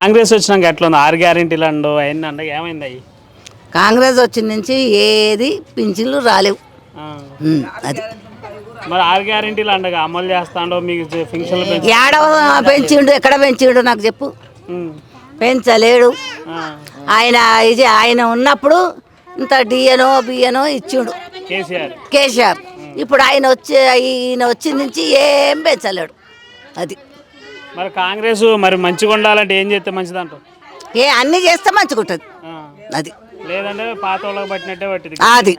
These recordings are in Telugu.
కాంగ్రెస్ వచ్చినాక ఎట్లా ఉంది? 6 గ్యారెంటీలు అండు అవన్నీ అండ ఏమైంది అవి? కాంగ్రెస్ వచ్చిన నుంచి ఏది పింఛన్లు రాలేవు. అది మరి 6 గ్యారెంటీలు అండగా అమలు చేస్తాడో మీకు పెన్షన్లు ఏడవ పెంచిండు, ఎక్కడ పెంచిండు నాకు చెప్పు. పెంచలేడు. ఆయన ఉన్నప్పుడు ఇంత డిఎనో బియ్యనో ఇచ్చిండు కేసీఆర్. ఇప్పుడు ఈయన వచ్చిన నుంచి ఏం పెంచలేడు. అది మరి కాంగ్రెస్ మరి మంచిగా ఉండాలంటే ఏం చేస్తే మంచిదంటారు? అన్నీ చేస్తే మంచిగా ఉంటుంది. అది లేదంటే పాత వాళ్ళకి పట్టినట్టే పట్టింది. అది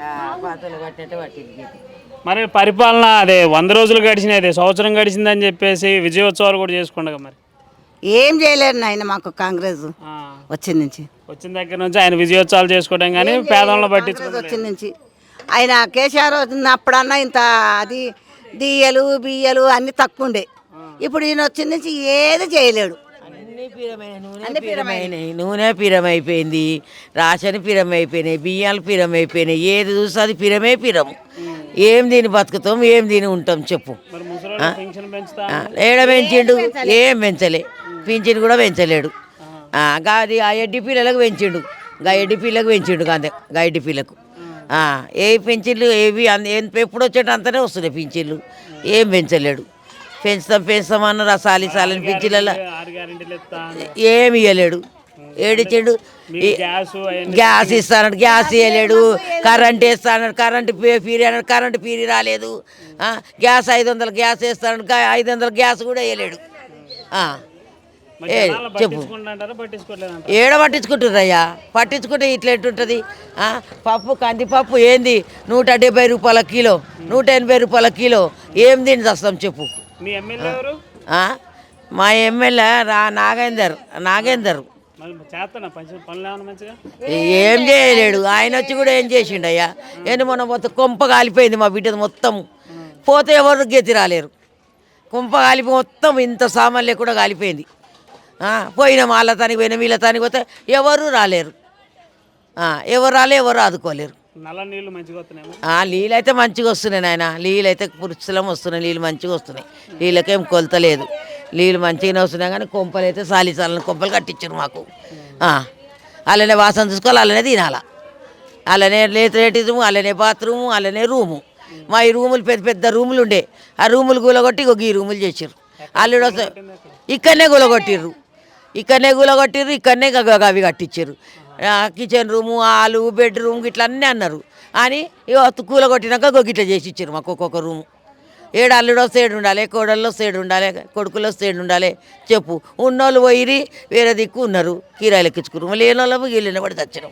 మరి పరిపాలన అదే 100 రోజులు గడిచినాయి, అదే సంవత్సరం గడిచిందని చెప్పేసి విజయోత్సవాలు కూడా చేసుకుండగా మరి ఏం చేయలేడు ఆయన మాకు కాంగ్రెస్ వచ్చిన దగ్గర నుంచి ఆయన విజయోత్సవాలు చేసుకోవడం కానీ పేదలను పట్టించుకోవడం వచ్చిన నుంచి. ఆయన కేసీఆర్ వచ్చినప్పుడన్నా ఇంత అది డిఎలు బియ్యలు అన్ని తక్కువ ఉండే. ఇప్పుడు ఈయన వచ్చిన నుంచి ఏది చేయలేడు. నూనె పిరమైపోయింది, రాషన్ పిరమైపోయినాయి, బియ్యాలు పిరమైపోయినాయి. ఏది చూస్తే అది పిరము. ఏం దీన్ని బతుకుతాం, ఏం దీన్ని ఉంటాం చెప్పు. ఏడ పెంచిండు? ఏం పెంచలే. పింఛన్ కూడా పెంచలేడు. అది ఆ ఎడ్డి పిల్లలకు పెంచిండు, ఎడ్డి పిల్లకు పెంచిండు అంతే. ఎడ్డి పిల్లకు ఏ పింఛన్లు ఏవి ఎప్పుడు వచ్చేట అంతనే వస్తున్నాయి పింఛన్లు. ఏం పెంచలేడు. పెంచుతామన్నారు ఆ సాలిని పింఛన్లలో ఏమి ఇవ్వలేడు. ఏడిచ్చాడు. గ్యాస్ ఇస్తానడు, గ్యాస్ ఇవ్వలేడు. కరెంట్ వేస్తానడు, కరెంటు ఫీరీ అన్నాడు, కరెంటు ఫీరీ రాలేదు. గ్యాస్ 500 గ్యాస్ వేస్తాడు, 500 గ్యాస్ కూడా వేయలేడు. చెప్పు, ఏడ పట్టించుకుంటుర్రయ్యా? పట్టించుకుంటే ఇట్లా ఎట్టుంటుంది? పప్పు కందిపప్పు ఏంది 170 రూపాయల కిలో, 180 రూపాయల కిలో. ఏం తిని వస్తాం చెప్పు. మా ఎమ్మెల్యే నాగేందర్ ఏం చేయలేడు. ఆయన వచ్చి కూడా ఏం చేసిండు అయ్యా? మొన్న మొత్తం కొంప కాలిపోయింది మా బిడ్డది మొత్తం. పోతే ఎవరు గెతి రాలేరు. కొంప కాలిపోయి మొత్తం ఇంత సామాన్లు కూడా కాలిపోయింది. పోయినాం వాళ్ళ తానికి పోయినాం, వీళ్ళ తానికి పోతే ఎవరు రాలేరు. ఎవరు ఆదుకోలేరు. నీళ్ళు అయితే మంచిగా వస్తున్నాయి నాయన. నీళ్ళు అయితే పురుషులం వస్తున్నాయి, నీళ్ళు మంచిగా వస్తున్నాయి. నీళ్ళకేం కొలతలేదు. నీళ్ళు మంచిగానే వస్తున్నాయి కానీ కొంపలు అయితే సాలిసాలని కొంపలు కట్టించారు మాకు. అలానే వాసన చూసుకోవాలి, అలానే తినాలా, అలానే లేట్రేటిజము, అలానే బాత్రూము, అలానే రూము. మా ఈ రూములు పెద్ద పెద్ద రూములు ఉండే. ఆ రూములు కూలగొట్టి ఈ రూములు చేసారు. అల్లుడు వస్తే ఇక్కడనే కూలగొట్టిర్రు, ఇక్కడనే అవి కట్టించారు. కిచెన్ రూము, హాలు, బెడ్రూమ్ ఇట్లా అన్నీ అన్నారు అని కూలగొట్టినాక గిట్ల చేసి ఇచ్చారు మాకు ఒక్కొక్క రూము. అల్లుడు వస్తే ఉండాలి, కోడళ్ళు వస్తే ఉండాలి, కొడుకులు వస్తే ఉండాలి చెప్పు. ఉన్నోళ్ళు పోయిరి వేరే దిక్కు ఉన్నారు, కిరాయిలు ఎక్కించుకున్నారు. లేని వాళ్ళము వీళ్ళని పడి తెచ్చినాం.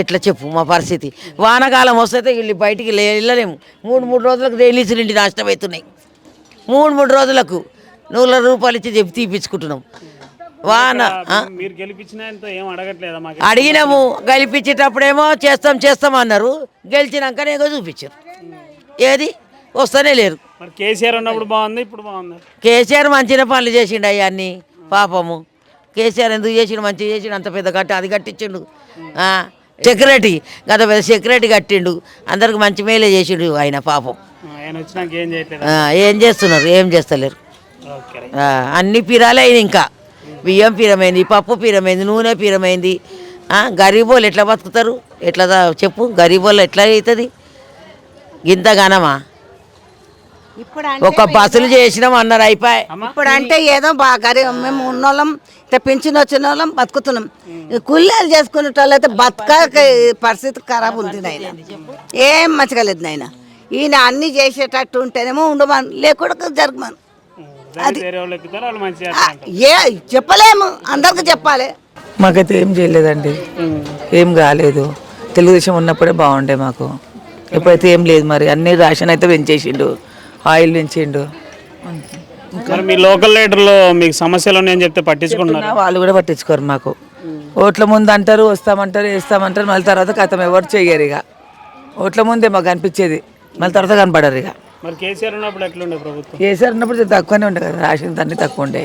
ఎట్లా చెప్పు మా పరిస్థితి? వానకాలం వస్తే వీళ్ళు బయటికి వెళ్ళలేము. 3 రోజులకు రిలీజ్ నుండి నాశనం అవుతున్నాయి. 3 రోజులకు 100 రూపాయలు ఇచ్చి తీపించుకుంటున్నాం. వాన అడిగినాము, గెలిపించేటప్పుడేమో చేస్తాం అన్నారు. గెలిచినాకనే చూపించారు. ఏది వస్తూనే లేరు. కేసీఆర్ ఉన్నప్పుడు బాగుంది, ఇప్పుడు బాగుంది. కేసీఆర్ మంచిగా పనులు చేసిండు అయ్యాన్ని. పాపము కేసీఆర్ ఎందుకు చేసిండు? మంచిగా చేసిండు. అంత పెద్ద అది కట్టించిండు. సెక్యూరిటీ గత పెద్ద సెక్యూరిటీ కట్టిండు. అందరికి మంచి మేలే చేసిండు ఆయన. పాపం ఏం చేస్తున్నారు? ఏం చేస్తలేరు. అన్ని పిరాలే అయినాయి. ఇంకా బియ్యం పిరమైంది, పప్పు పిరమైంది, నూనె పిరమైంది. గరీబోళ్ళు ఎట్లా బతుకుతారు? ఎట్లా చెప్పు? గరీబోళ్ళు ఎట్లా అవుతుంది? గింతగానమా? ఒక బస్సులు చేసినాం అన్నారు, అయిపోయి. ఇప్పుడు అంటే ఏదో బాగా మేము ఉన్నోళ్ళం ఇట్లా పింఛన్ వచ్చిన వాళ్ళం బతుకుతున్నాం. కూలీలు చేసుకునే వాళ్ళు అయితే బతక పరిస్థితి ఖరాబ్ ఉంది నాయన. ఏం మంచిగా లేదు నాయన. ఈయన అన్ని చేసేటట్టు ఉంటేనేమో ఉండమని, లేకుండా జరగమని. అది చెప్పలేము, అందరికి చెప్పాలి. మాకైతే ఏం చేయలేదండి, ఏం కాలేదు. తెలుగుదేశం ఉన్నప్పుడే బాగుండే మాకు. ఎప్పుడైతే ఏం లేదు. మరి అన్ని రేషన్ అయితే పెంచేసిండు, ఆయిల్ పెంచిండు. మీ లోకల్ లీడర్లు మీకు సమస్యలు ఉన్నాయని చెప్తే పట్టించుకుంటున్నారు? వాళ్ళు కూడా పట్టించుకోరు మాకు. ఓట్ల ముందు అంటారు, వస్తామంటారు, వేస్తామంటారు, మళ్ళీ తర్వాత కథం ఎవరు చెయ్యరు. ఇక ఓట్ల ముందే మాకు అనిపించేది, మళ్ళీ తర్వాత కనపడరు. ఇక మరి కేసీఆర్ ఉన్నప్పుడు ఎట్లుండే ప్రభుత్వం? కేసీఆర్ ఉన్నప్పుడు తక్కువనే ఉండే కదా, రేషన్ అన్ని తక్కువ ఉండే.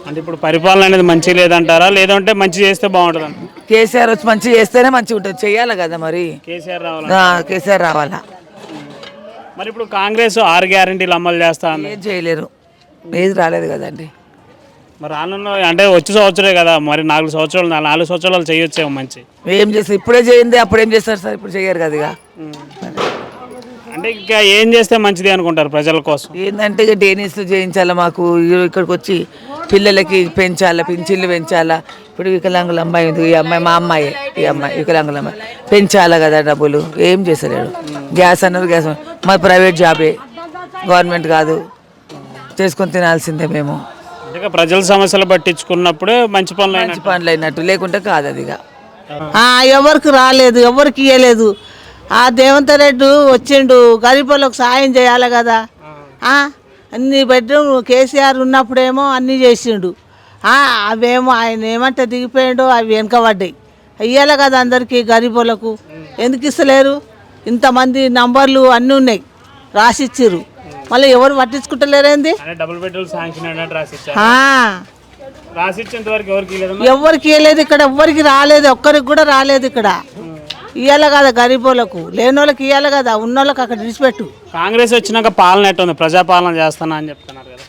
అంటే ఇప్పుడు పరిపాలన అనేది మంచి లేదంటారా, లేదంటే మంచి చేస్తే బాగుంటుంది? కేసీఆర్ వచ్చి మంచి చేస్తేనే మంచిగా ఉంటుంది. చెయ్యాలి కదా మరి. కేసీఆర్ రావాలా. మరి ఇప్పుడు కాంగ్రెస్ 6 గ్యారెంటీలు అమలు చేస్తా, ఏం చేయలేరు. ఏది రాలేదు కదండి. మరి రానున్న అంటే వచ్చే సంవత్సరే కదా, మరి 4 సంవత్సరాలు 4 సంవత్సరాలు చేయొచ్చేమో మంచి. ఏం చేస్తారు ఇప్పుడే చేయింది, అప్పుడు ఏం చేస్తారు సార్? ఇప్పుడు చేయరు కదా ఇక. అంటే ఇంకా ఏం చేస్తే మంచిది అనుకుంటారు ప్రజల కోసం? ఏంటంటే ఇక డేనిస్లు చేయించాలా, మాకు ఇక్కడికి వచ్చి పిల్లలకి పెంచాలా, పింఛన్లు పెంచాలా. ఇప్పుడు వికలాంగుల అమ్మాయి ఉంది, ఈ అమ్మాయి మా అమ్మాయి, ఈ అమ్మాయి వికలాంగుల అమ్మాయి పెంచాలా కదా డబ్బులు. ఏం చేస్తలేడు. గ్యాస్ అన్నారు, గ్యాస్ మా ప్రైవేట్ జాబే, గవర్నమెంట్ కాదు, చేసుకొని తినాల్సిందే మేము. అంటే ప్రజల సమస్యలు పట్టించుకున్నప్పుడే మంచి పనులు అయినట్టు, లేకుంటే కాదు అది ఇక. ఎవరికి రాలేదు, ఎవరికి ఇవ్వలేదు. ఆ రేవంత్ రెడ్డి వచ్చిండు, గరీబులకు సాయం చేయాలి కదా. అన్ని బెడ్రూమ్ కేసీఆర్ ఉన్నప్పుడేమో అన్నీ చేసిండు. అవేమో ఆయన ఏమంటే దిగిపోయిండు, అవి వెనకబడ్డాయి. ఇవ్వాలి కదా అందరికీ గరీబులకు. ఎందుకు ఇస్తలేరు? ఇంతమంది నంబర్లు అన్నీ ఉన్నాయి, రాసిచ్చిర్రు, మళ్ళీ ఎవరు పట్టించుకుంటలేరేంది? డబుల్ బెడ్రూమ్ శాంక్షన్ అన్నట్టు రాసిచ్చేంత వరకు ఎవరికి ఇవ్వలేదు ఇక్కడ, ఎవ్వరికి రాలేదు, ఒక్కరికి కూడా రాలేదు ఇక్కడ. ఇవ్వాలి కదా గరీబులకు, లేని వాళ్ళకి ఇవ్వాలి కదా, ఉన్నోళ్ళకి అక్కడ విడిచిపెట్టు. కాంగ్రెస్ వచ్చినాక పాలన ఎట్టుంది? ప్రజాపాలన చేస్తానా అని చెప్తున్నారు కదా.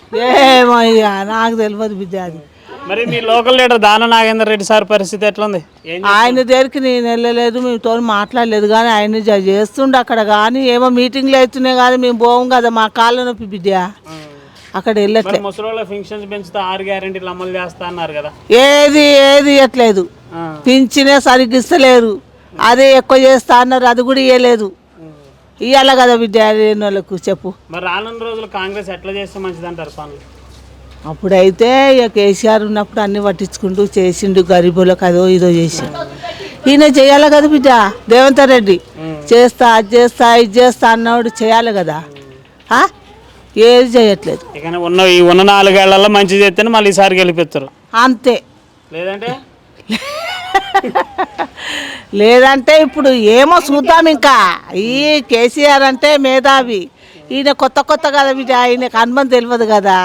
ఏమయ్యా నాకు తెలియదు బిడ్డ అది. మరి మీ లోకల్ లీడర్ దాన నాగేందర్ రెడ్డి సార్ పరిస్థితి ఎట్లుంది? ఆయన దగ్గరికి నేను వెళ్ళలేదు, మీతో మాట్లాడలేదు, కానీ ఆయన చేస్తుండే అక్కడ. కానీ ఏమో మీటింగ్లు అవుతున్నాయి కానీ మేము పోం కదా, మా కాళ్ళ నొప్పి బిడ్డ, అక్కడ వెళ్ళట్లేదు. ముసలోళ్ళ పెన్షన్స్ పెంచుతా 6 గ్యారెంటీలు అమలు చేస్తా అన్నారు కదా. ఏది ఇవ్వట్లేదు, పింఛనే సరిగ్గా ఇస్తలేరు. అదే ఎక్కువ చేస్తా అన్నారు, అది కూడా ఇవ్వలేదు. ఇవ్వాలి కదా బిడ్డ లేని వాళ్ళకు చెప్పు. మరి రానున్న రోజులు కాంగ్రెస్ ఎట్లా చేస్తే మంచిది అంటారు పనులు? అప్పుడైతే ఇక కేసీఆర్ ఉన్నప్పుడు అన్ని పట్టించుకుంటూ చేసిండు, గరీబులకు అదో ఇదో చేసిండు. ఈయన చేయాలి కదా బిడ్డ, రేవంత్ రెడ్డి చేస్తా అది చేస్తా ఇది చేస్తా అన్నాడు, చేయాలి కదా. ఏది చేయట్లేదు. ఇక ఉన్న 4 ఏళ్లలో మంచి చేస్తేనే మళ్ళీ ఈసారి గెలిపిస్తారు అంతే. లేదంటే ఇప్పుడు ఏమో చూద్దాం. ఇంకా ఈ కేసీఆర్ అంటే మేధావి, ఈయన కొత్త కదా బిడ్డ, ఆయనకు అనుభవం తెలియదు కదా.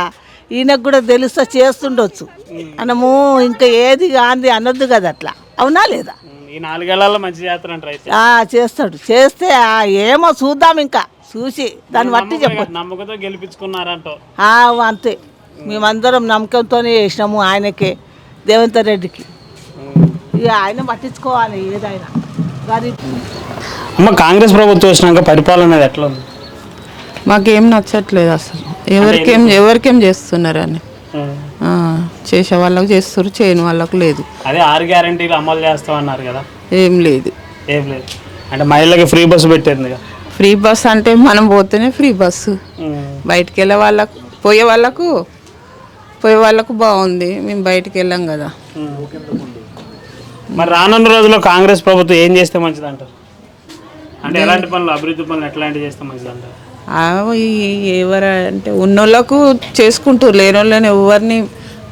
ఈయనకు కూడా తెలుస్తా చేస్తుండొచ్చు, మనము ఇంకా ఏది కాంది అనొద్దు కదా, అట్లా అవునా లేదా? ఈ 4 ఏళ్లలో మంచి చేస్తారంటారు. చేస్తాడు, చేస్తే ఏమో చూద్దాం. ఇంకా చూసి దాన్ని బట్టి చెప్పు. నమ్మకంతో గెలిపించుకున్నారంట. అంతే, మేమందరం నమ్మకంతోనే చేసినాము ఆయనకే, రేవంత్ రెడ్డికి. ఇక ఆయన పట్టించుకోవాలి ఏదైనా. అమ్మ, కాంగ్రెస్ ప్రభుత్వం వచ్చినాక పరిపాలన ఎట్లా ఉంది? మాకేం నచ్చట్లేదు అసలు. ఎవరికేం చేస్తున్నారని, చేసే వాళ్ళకి చేస్తారు, చేయని వాళ్ళకు లేదు. అదే 6 గ్యారెంటీలు అమలు చేస్తామన్నారు కదా. ఏం లేదు. అంటే మహిళలకి ఫ్రీ బస్సు పెట్టింది. ఫ్రీ బస్ అంటే మనం పోతేనే ఫ్రీ బస్సు, బయటికి వెళ్ళే వాళ్ళకు పోయే వాళ్ళకు బాగుంది, మేము బయటికి వెళ్ళాం కదా. మరి రానున్న రోజుల్లో కాంగ్రెస్ ప్రభుత్వం ఏం చేస్తే మంచిది అంటారు? అంటే ఎలాంటి పనులు, అభివృద్ధి పనులు ఎట్లాంటివి చేస్తే మంచిది అంటారు? ఎవరంటే ఉన్నోళ్ళకు చేసుకుంటారు, లేని వాళ్ళని ఎవరిని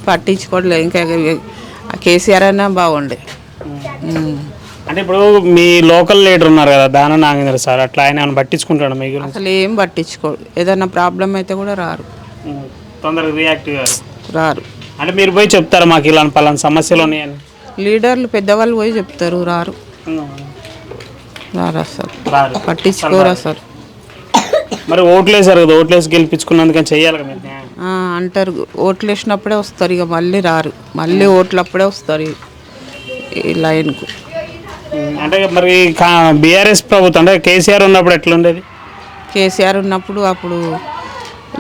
పట్టించుకోవట్లేదు. ఇంకా కేసీఆర్ అయినా బాగుండే. అంటే ఇప్పుడు మీ లోకల్ లీడర్ ఉన్నారు కదా దాన నాగేంద్ర సార్, అట్లా ఆయన పట్టించుకుంటాడు మీ గురించి? అసలు ఏం పట్టించుకోడు. ఏదైనా ప్రాబ్లం అయితే కూడా రారు, తొందరగా రియాక్టివ్ రారు. అంటే మీరు పోయి చెప్తారు మాకు ఇలా పలానా సమస్యలు ఉన్నాయని? లీడర్లు పెద్దవాళ్ళు పోయి చెప్తారు, రారు అసలు, పట్టించుకోరు అసలు. మరి ఓట్లు వేసారు కదా, ఓట్లు వేసి గెలిపించుకున్నందుకని చెయ్యాలి కదా అంటారు. ఓట్లు వేసినప్పుడే వస్తారు, ఇక మళ్ళీ రారు. మళ్ళీ ఓట్లు అప్పుడే వస్తారు ఈ లైన్కు. అంటే మరి బీఆర్ఎస్ ప్రభుత్వం అంటే కేసీఆర్ ఉన్నప్పుడు ఎట్లుండేది? కేసీఆర్ ఉన్నప్పుడు అప్పుడు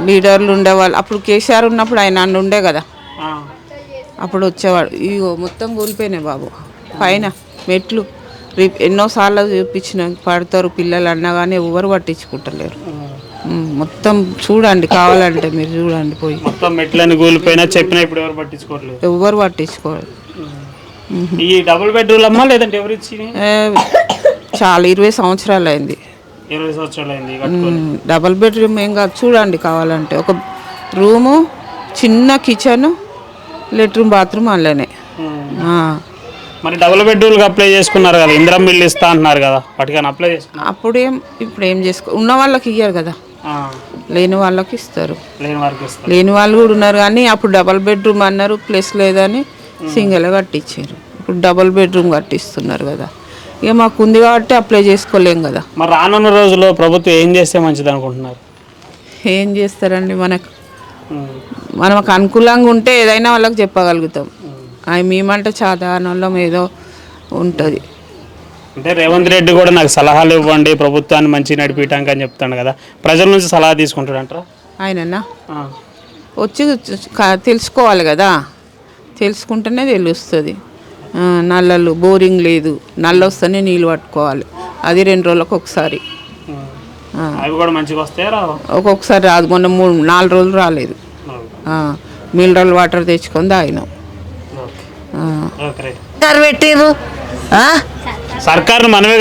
లీడర్లు ఉండేవాళ్ళు. అప్పుడు కేసీఆర్ ఉన్నప్పుడు ఆయన అన్న ఉండే కదా, అప్పుడు వచ్చేవాడు. ఇగో మొత్తం కూలిపోయినాయి బాబు, పైన మెట్లు ఎన్నోసార్లు చూపించిన పడతారు పిల్లలు అన్నా కానీ ఎవరు పట్టించుకుంటలేరు. మొత్తం చూడండి, కావాలంటే మీరు చూడండి పోయి, మొత్తం మెట్లని కూలిపోయినా చెప్పినా ఇప్పుడు ఎవరు పట్టించుకోవట్లేదు, ఎవరు పట్టించుకోరు. ఈ డబుల్ బెడ్రూమ్ అమ్మా లేదంటే ఎవరు ఇచ్చి? చాలా 20 సంవత్సరాలు అయింది. 20 సంవత్సరాలు అయింది. డబుల్ బెడ్రూమ్ ఏం కాదు, చూడండి కావాలంటే. ఒక రూము, చిన్న కిచెన్, లెట్రూమ్, బాత్రూమ్ అందులోనే. మరి డబుల్ బెడ్రూమ్కి అప్లై చేసుకున్నారు కదా, ఇందిరమ్మ ఇల్లు ఇస్తా అంటున్నారు కదా, వాటికైనా అప్లై చేసుకున్నారు? అప్పుడేం ఇప్పుడు ఏం ఉన్న వాళ్ళకి ఇయ్యారు కదా, లేని వాళ్ళకి ఇస్తారు. లేని వాళ్ళు కూడా ఉన్నారు కానీ అప్పుడు డబుల్ బెడ్రూమ్ అన్నారు, ప్లేస్ లేదని సింగిల్ కట్టించారు. ఇప్పుడు డబుల్ బెడ్రూమ్ కట్టిస్తున్నారు కదా, ఇక మాకు ఉంది కాబట్టి అప్లై చేసుకోలేం కదా. మరి రానున్న రోజుల్లో ప్రభుత్వం ఏం చేస్తే మంచిది అనుకుంటున్నారు? ఏం చేస్తారండి, మనకు మనకు అనుకూలంగా ఉంటే ఏదైనా వాళ్ళకి చెప్పగలుగుతాం. అవి మేమంటే సాధారణం ఏదో ఉంటుంది. అంటే రేవంత్ రెడ్డి కూడా నాకు సలహాలు ఇవ్వండి ప్రభుత్వాన్ని మంచి నడిపించడానికి అని చెప్తాను కదా, ప్రజల నుంచి సలహా తీసుకుంటాడంటారా? ఆయనన్నా వచ్చి తెలుసుకోవాలి కదా, తెలుసుకుంటేనే తెలుస్తుంది. నల్లలు బోరింగ్ లేదు, నల్ల వస్తేనే నీళ్ళు పట్టుకోవాలి, అది 2 రోజులకు ఒకసారి. అవి కూడా మంచిగా వస్తాయి రావు? ఒక్కొక్కసారి రాదు. మొన్న 3-4 రోజులు రాలేదు. మినరల్ వాటర్ తెచ్చుకొని తాగినాం. పెట్టిర్రు సర్కారు మనమే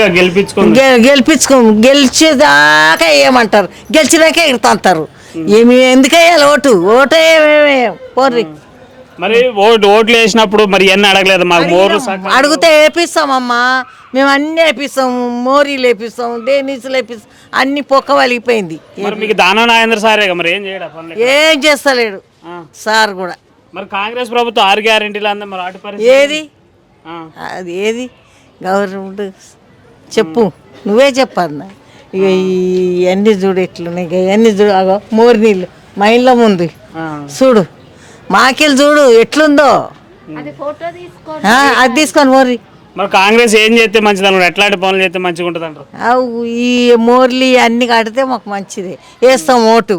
గెలిపించుకుంది, గెలిచేదాకా ఏమంటారు, గెలిచినాక ఎగురుతాంటారు. ఏమి ఎందుకు వేయాలి ఓటు పోర్రి. మరి ఓట్లు వేసినప్పుడు మరి ఎన్ని అడగలేదు మాకు మోర్లు అడిగితే వేపిస్తామమ్మా, మేము అన్నీ వేపిస్తాం, మోరీలు వేపిస్తాం, డేనీసులు వేపిస్తాం, అన్ని పొక్క వలిగిపోయింది. మరి మీకు దానా నాగేంద్ర సారే మరి ఏం చేయడా పనులు? ఏం చేస్తలేడు సార్ కూడా. మరి కాంగ్రెస్ ప్రభుత్వం 6 గ్యారెంటీలు అందా, మరి వాటి పరిస్థితి ఏది అది ఏది గవర్నమెంట్ చెప్పు, నువ్వే చెప్పన్నా. ఇక ఇవన్నీ చూడు ఎట్లున్నాయి, ఇక ఇవన్నీ చూడు. అగో మోరి నీళ్ళు మా ఇంట్లో ముందు చూడు, మాకెళ్ళి చూడు ఎట్లుందో, అది తీసుకొని మోరి. మరి కాంగ్రెస్ ఏం చేస్తే మంచిది అనుకుంటారు, ఎట్లాంటి పనులు చేస్తే మంచిగా ఉంటుంది అంటారు? ఈ మోర్లు అన్ని కడితే మాకు మంచిదే, వేస్తాం ఓటు.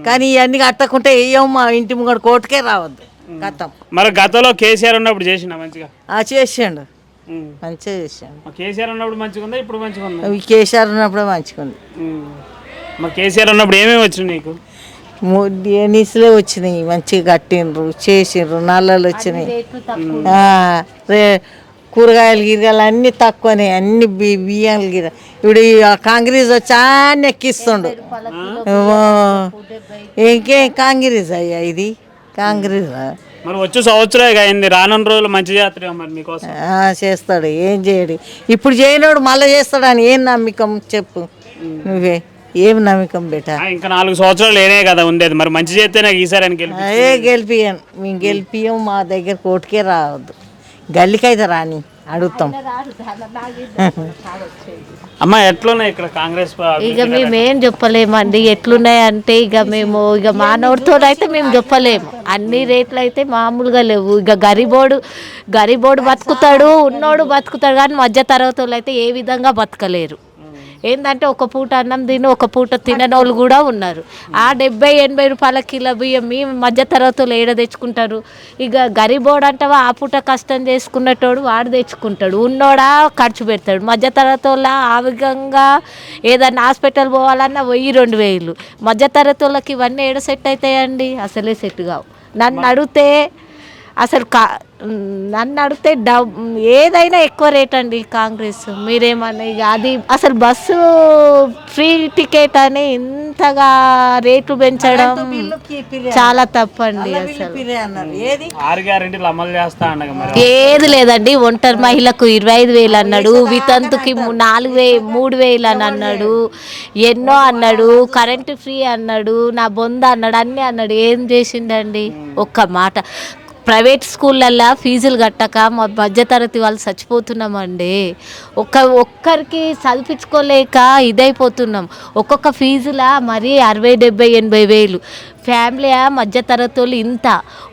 కానీ ఇవన్నీ కట్టకుంటే వేయం, మా ఇంటి ముంగడు కోటుకే రావద్దు గతం. మరి గతంలో కేసీఆర్ ఉన్నప్పుడు చేసిన మంచిగా చేసాడు, మంచిగా చేసాడు. కేసీఆర్ ఉన్నప్పుడు మంచిగా ఉందా, ఇప్పుడు మంచిగా ఉందా? కేసీఆర్ ఉన్నప్పుడే మంచిగా ఉంది. మరి కేసీఆర్ ఉన్నప్పుడు ఏమేమి వచ్చినాయి నీకు? నీసులే వచ్చినాయి, మంచిగా కట్టిండ్రు, చేసిండ్రు, నల్లలు వచ్చినాయి. కూరగాయలు గిరగాయలు అన్నీ తక్కువనే, అన్ని బియ్యాలు గిర. ఇప్పుడు కాంగ్రెస్ వచ్చి అన్నీ ఎక్కిస్తుండు. ఇంకేం కాంగ్రెస్ అయ్యా ఇది, కాంగ్రెస్ మరి వచ్చే సంవత్సరం అయింది, రానున్న రోజులు మంచి చేస్తాడు మరి మీకోసం. చేస్తాడు, ఏం చేయడు. ఇప్పుడు చేయనోడు మళ్ళీ చేస్తాడని ఏం నమ్మకం చెప్పు నువ్వే, ఏం నమ్మకం బేటా? ఇంకా 4 సంవత్సరాలు ఏనే కదా ఉండేది, మరి మంచి చేస్తే నాకు ఈసారి అని గెలిపియను. మేము గెలిపియం, మా దగ్గర కోటికే రావద్దు, గల్లికైతే రాని అడుగుతాం. అమ్మ ఎట్లున్నాయి ఇక్కడ కాంగ్రెస్? ఇక మేమేం చెప్పలేమండి ఎట్లున్నాయి అంటే, ఇక మేము ఇక మానవుడితో అయితే మేము చెప్పలేము. అన్ని రేట్లు అయితే మామూలుగా లేవు. ఇక గరీబోడు బతుకుతాడు, ఉన్నోడు బతుకుతాడు, కానీ మధ్య తరగతి వాళ్ళు అయితే ఏ విధంగా బతకలేరు. ఏంటంటే ఒక పూట అన్నం తిని ఒక పూట తినని వాళ్ళు కూడా ఉన్నారు. ఆ 70-80 రూపాయల కిలో బియ్యం మీ మధ్య తరగతులు ఏడ తెచ్చుకుంటారు? ఇక గరీబోడు అంటావా, ఆ పూట కష్టం చేసుకున్నటోడు వాడు తెచ్చుకుంటాడు, ఉన్నోడా ఖర్చు పెడతాడు. మధ్య తరగతి వాళ్ళ ఆ విధంగా ఏదన్నా హాస్పిటల్ పోవాలన్నా 1000-2000. మధ్య తరగతి వాళ్ళకి ఇవన్నీ ఏడ సెట్ అవుతాయండి? అసలే సెట్ కావు. నన్ను అడిగితే ఏదైనా ఎక్కువ రేట్ అండి కాంగ్రెస్. మీరేమన్నా ఇక అది అసలు బస్సు ఫ్రీ టికెట్ అని ఇంతగా రేట్లు పెంచడం చాలా తప్పండి. అసలు ఏది లేదండి. ఒంటరి మహిళకు 25,000 అన్నాడు, వితంతుకి 3,000 అని అన్నాడు, ఎన్నో అన్నాడు, కరెంటు ఫ్రీ అన్నాడు, నా బొంద అన్నాడు, అన్నీ అన్నాడు. ఏం చేసిండండి? ఒక్క మాట. ప్రైవేట్ స్కూళ్ళల్లో ఫీజులు కట్టక మా మధ్యతరగతి వాళ్ళు చచ్చిపోతున్నామండి. ఒక్కరికి చదివించుకోలేక ఇదైపోతున్నాం. ఒక్కొక్క ఫీజులా మరీ 60,000-70,000. ఫ్యామిలీ మధ్యతరగతి వాళ్ళు ఇంత.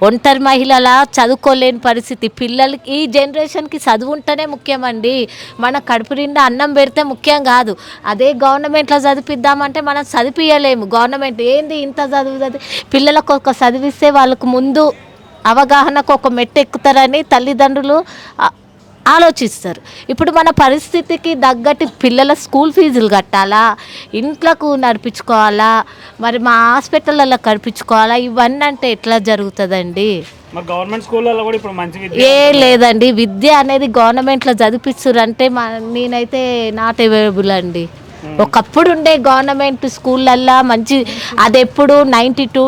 ఒంటరి మహిళల చదువుకోలేని పరిస్థితి. పిల్లలకి ఈ జనరేషన్కి చదువు ఉంటేనే ముఖ్యమండి. మన కడుపు నిండా అన్నం పెడితే ముఖ్యం కాదు. అదే గవర్నమెంట్లో చదివిద్దామంటే మనం చదివియలేము. గవర్నమెంట్ ఏంది ఇంత చదివి పిల్లలకు ఒక చదివిస్తే వాళ్ళకు ముందు అవగాహనకు ఒక మెట్టు ఎక్కుతారని తల్లిదండ్రులు ఆలోచిస్తారు. ఇప్పుడు మన పరిస్థితికి తగ్గట్టు పిల్లల స్కూల్ ఫీజులు కట్టాలా, ఇంట్లోకు నడిపించుకోవాలా, మరి మా హాస్పిటల్లో కడిపించుకోవాలా, ఇవన్నీ అంటే ఎట్లా జరుగుతుందండి? గవర్నమెంట్ స్కూళ్ళలో కూడా ఇప్పుడు మంచి లేదండి. విద్య అనేది గవర్నమెంట్లో చదివిస్తున్నారు అంటే నేనైతే నాట్ అవైలబుల్ అండి. ఒకప్పుడు ఉండే గవర్నమెంట్ స్కూళ్ళల్లో మంచి, అది ఎప్పుడు 92,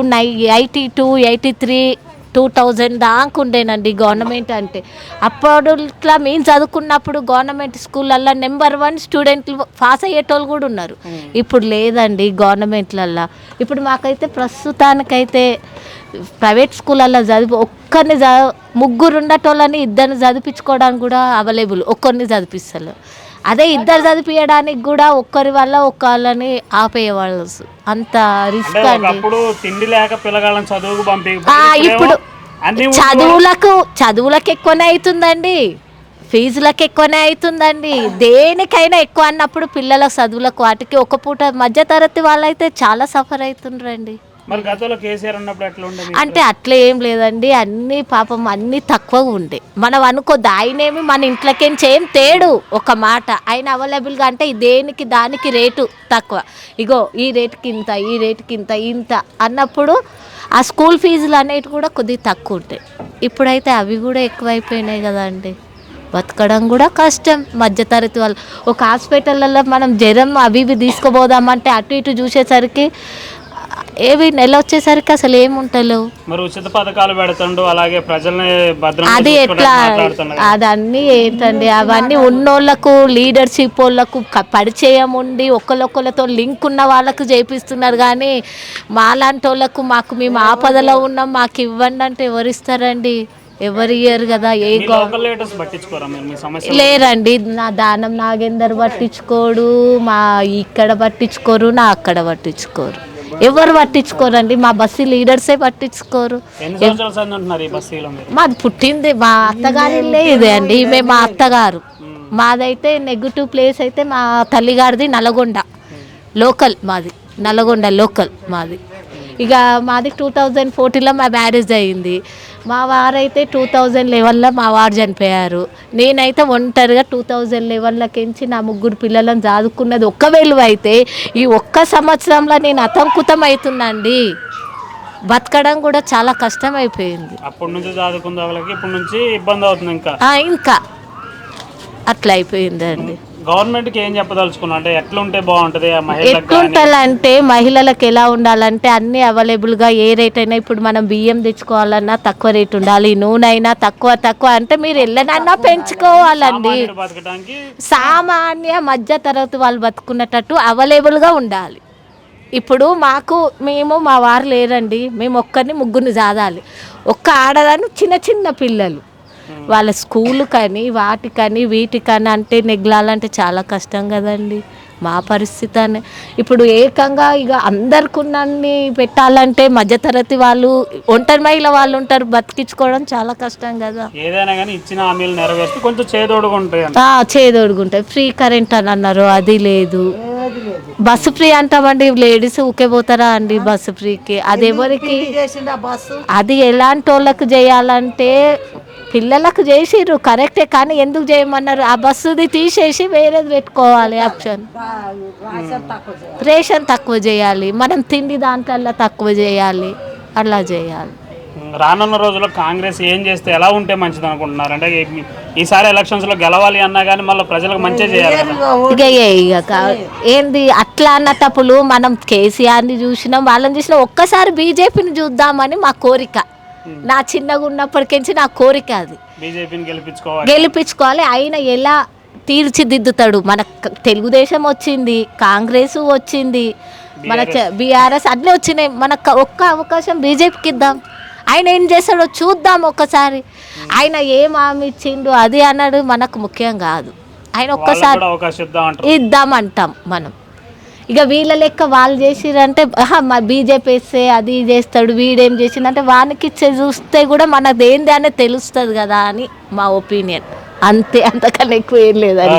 82, 83, 2000 దాకా ఉండేనండి గవర్నమెంట్ అంటే. అప్పుడు ఇట్లా మేము చదువుకున్నప్పుడు గవర్నమెంట్ స్కూళ్ళల్లో నెంబర్ 1 స్టూడెంట్లు పాస్ అయ్యేటోళ్ళు కూడా ఉన్నారు. ఇప్పుడు లేదండి గవర్నమెంట్లల్లో. ఇప్పుడు మాకైతే ప్రస్తుతానికైతే ప్రైవేట్ స్కూళ్ళల్లో ముగ్గురు ఉండేటోళ్ళని 2 చదివించుకోవడానికి కూడా అవైలబుల్, ఒక్కరిని చదివిస్తారు. అదే ఇద్దరు చదివించడానికి కూడా ఒక్కరి వల్ల ఒక్కళ్ళని ఆపేయవాళ్ళు, అంత రిస్క్ అంటే అండి. ఒకప్పుడు తిండి లేక పిల్లగాళ్ళని చదువుకు ఇప్పుడు అన్ని చదువులకు ఎక్కువనే అవుతుందండి, ఫీజులకు ఎక్కువనే అవుతుందండి, దేనికైనా ఎక్కువ అన్నప్పుడు పిల్లల చదువులకు వాటికి ఒక పూట మధ్యతరగతి వాళ్ళైతే చాలా సఫర్ అవుతుండ్రండి. మరి గతంలో కేసీఆర్ ఉన్నప్పుడు ఎట్లా ఉండేది? అంటే అట్లా ఏం లేదండి, అన్నీ పాపం అన్నీ తక్కువ ఉండే. మనం అనుకోద్దు ఆయనేమి మన ఇంట్లోకేంచి ఏం తేడు, ఒక మాట ఆయన అవైలబుల్గా అంటే దేనికి దానికి రేటు తక్కువ, ఇగో ఈ రేటుకి ఇంత, ఈ రేటుకి ఇంత ఇంత అన్నప్పుడు ఆ స్కూల్ ఫీజులు అనేవి కూడా కొద్దిగా తక్కువ ఉంటాయి. ఇప్పుడైతే అవి కూడా ఎక్కువైపోయినాయి కదండి, బతకడం కూడా కష్టం మధ్యతరగతి వాళ్ళు. ఒక హాస్పిటల్లో మనం జ్వరం అవి ఇవి తీసుకుపోదామంటే అటు ఇటు చూసేసరికి ఏవి నెల వచ్చేసరికి అసలు ఏముంటలేవు. మరి ఉచిత పథకాలు పెడుతుండు, అలాగే ప్రజల్ని భద్రం అది ఎట్లా, అదన్నీ ఏంటండి, అవన్నీ ఉన్నోళ్ళకు లీడర్షిప్ వాళ్ళకు పరిచయం ఉండి ఒకళ్ళొక్కళ్ళతో లింక్ ఉన్న వాళ్ళకు చేపిస్తున్నారు. కానీ మాలాంటి వాళ్ళకు మేము ఆపదలో ఉన్నాం మాకు ఇవ్వండి అంటే ఎవరిస్తారండి, ఎవరు ఇయ్యరు కదా. లేరండి, నా దానం నాగేందర్ పట్టించుకోడు, మా ఇక్కడ పట్టించుకోరు, నా అక్కడ పట్టించుకోరు, ఎవరు పట్టించుకోరండి, మా బస్సు లీడర్సే పట్టించుకోరు. మాది పుట్టింది మా అత్తగారి ఇల్లే ఇదే అండి, ఈమె మా అత్తగారు. మాదైతే నెగిటివ్ ప్లేస్ అయితే మా తల్లిగారిది నల్గొండ లోకల్, మాది నల్గొండ లోకల్ మాది. ఇక మాది 2014లో మా మ్యారేజ్ అయ్యింది. మా వారైతే 2011లో మా వారు చనిపోయారు. నేనైతే ఒంటరిగా 2011లోకించి నా 3 పిల్లలను చదువుకున్నది ఒక్క వెలువ అయితే ఈ ఒక్క సంవత్సరంలో నేను అతంకుతం అవుతున్నాండి, బతకడం కూడా చాలా కష్టం అయిపోయింది. అప్పటి నుంచి చదువుకున్న వాళ్ళకి ఇప్పుడు నుంచి ఇబ్బంది అవుతుంది, ఇంకా అట్లా అయిపోయిందండి. గవర్నమెంట్కి ఏం చెప్పదలుచుకున్నా అంటే ఎట్లుంటే బాగుంటుంది? ఎట్లుంటాలంటే మహిళలకు ఎలా ఉండాలంటే అన్నీ అవైలబుల్గా, ఏ రేట్ అయినా ఇప్పుడు మనం బియ్యం తెచ్చుకోవాలన్నా తక్కువ రేట్ ఉండాలి, నూనె అయినా తక్కువ అంటే మీరు ఎల్లనన్నా పెంచుకోవాలండి. సామాన్య మధ్య తరగతి వాళ్ళు బతుకున్నట్టు అవైలబుల్గా ఉండాలి. ఇప్పుడు మేము మా వారు లేరండి, మేము ఒక్కరిని 3 చాదాలి, ఒక్క ఆడదాన్ని చిన్న పిల్లలు వాళ్ళ స్కూల్ కానీ వాటికని వీటికని అంటే నెగ్లాలంటే చాలా కష్టం కదండి. మా పరిస్థితి అని ఇప్పుడు ఏకంగా ఇక అందరికున్నన్ని పెట్టాలంటే మధ్యతరగతి వాళ్ళు, ఒంటరి మహిళ వాళ్ళు ఉంటారు, బతికించుకోవడం చాలా కష్టం కదా. ఏదైనా కానీ ఇచ్చిన హామీలు నెరవేర్చి కొంచెం చేదోడుగుంటాయి. ఫ్రీ కరెంట్ అని అన్నారు, అది లేదు. బస్సు ఫ్రీ అంటామండి, లేడీస్ ఊకే పోతారా అండి బస్సు ఫ్రీకి? అది ఎవరికి, అది ఎలాంటి వాళ్ళకు చేయాలంటే పిల్లలకు చేసిర్రు కరెక్టే, కానీ ఎందుకు చేయమన్నారు? ఆ బస్సుది తీసేసి వేరేది పెట్టుకోవాలి ఆప్షన్. రేషన్ తక్కువ చేయాలి, మనం తిండి దాంట్లో తక్కువ చేయాలి, అలా చేయాలి. రానున్న రోజుల్లో కాంగ్రెస్ ఏం చేస్తే ఎలా ఉంటే మంచిది అనుకుంటున్నారు? అంటే ఈసారి ఎలక్షన్స్లో గెలవాలి అన్నా కానీ మళ్ళీ ప్రజలకు మంచిగా చేయాలి. ఇక ఏంది అట్లా అన్నటప్పుడు మనం కేసీఆర్ని చూసినాం, వాళ్ళని చూసినాం, ఒక్కసారి బీజేపీని చూద్దామని మా కోరిక. నా చిన్నగా ఉన్నప్పటికించి నా కోరిక అది, బీజేపీని గెలిపించుకోవాలి. ఆయన ఎలా తీర్చిదిద్దుతాడు? మన తెలుగుదేశం వచ్చింది, కాంగ్రెస్ వచ్చింది, మన బీఆర్ఎస్ అన్నీ వచ్చినాయి, మనకు ఒక్క అవకాశం బీజేపీకి ఇద్దాం. ఆయన ఏం చేస్తాడో చూద్దాం ఒక్కసారి. ఆయన ఏం హామీ ఇచ్చిండు అది అన్నాడు మనకు ముఖ్యం కాదు, ఆయన ఒక్కసారి ఇద్దామంటాం మనం. ఇక వీళ్ళ లెక్క వాళ్ళు చేసిరంటే మా బీజేపీ వేస్తే అది చేస్తాడు, వీడేం చేసిందంటే వానికి ఇచ్చే చూస్తే కూడా మనది ఏంది అనేది తెలుస్తుంది కదా అని మా ఒపీనియన్. అంతే, అంతకన్నా ఎక్కువ ఏం లేదండి.